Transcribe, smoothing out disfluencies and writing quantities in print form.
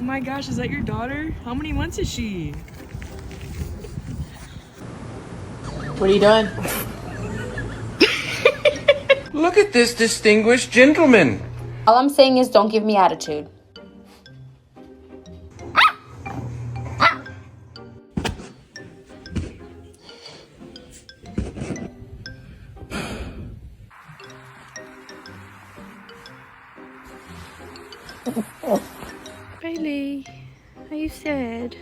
my gosh, is that your daughter? How many months is she? What are you doing? Look at this distinguished gentleman. All I'm saying is don't give me attitude. Bailey, are you sad?